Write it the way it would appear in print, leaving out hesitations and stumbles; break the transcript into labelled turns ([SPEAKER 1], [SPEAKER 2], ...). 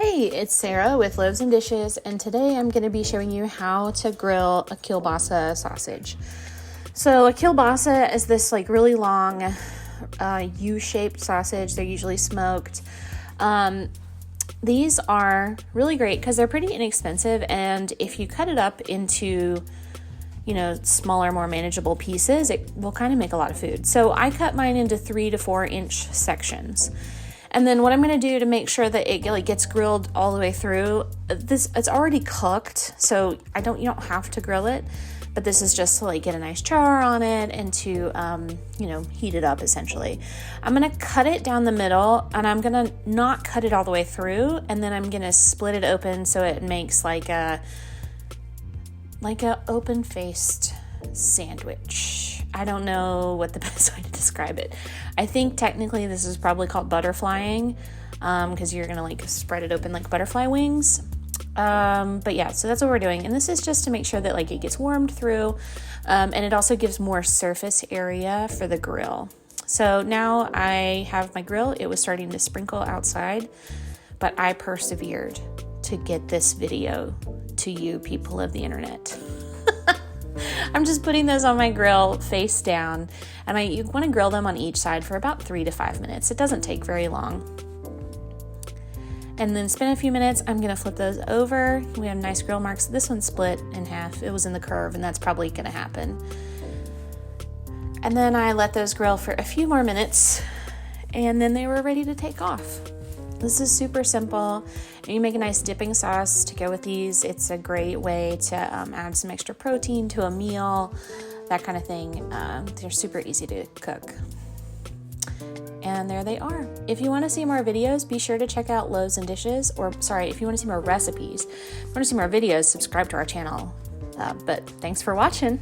[SPEAKER 1] Hey, it's Sarah with Loaves and Dishes, and today I'm going to be showing you how to grill a kielbasa sausage. So a kielbasa is this really long U-shaped sausage. They're usually smoked. These are really great because they're pretty inexpensive, and if you cut it up into smaller, more manageable pieces, it will kind of make a lot of food. So I cut mine into 3 to 4 inch sections. And then what I'm going to do to make sure that it gets grilled all the way through, it's already cooked, so you don't have to grill it, but this is just to get a nice char on it and to heat it up essentially. I'm going to cut it down the middle, and I'm going to not cut it all the way through, and then I'm going to split it open so it makes like a open-faced sandwich. I don't know what the best way to describe it. I think technically this is probably called butterflying, because you're gonna spread it open like butterfly wings. But yeah, so that's what we're doing, and this is just to make sure that it gets warmed through, and it also gives more surface area for the grill. So now I have my grill. It was starting to sprinkle outside, but I persevered to get this video to you people of the internet. I'm just putting those on my grill face down, and you want to grill them on each side for about 3 to 5 minutes. It doesn't take very long. And then spend a few minutes. I'm going to flip those over. We have nice grill marks. This one split in half. It was in the curve, and that's probably going to happen. And then I let those grill for a few more minutes, and then they were ready to take off. This is super simple. You make a nice dipping sauce to go with these. It's a great way to add some extra protein to a meal, that kind of thing. They're super easy to cook. And there they are. If you want to see more videos, be sure to check out Loaves and Dishes. If you want to see more recipes, if you want to see more videos, subscribe to our channel. But thanks for watching.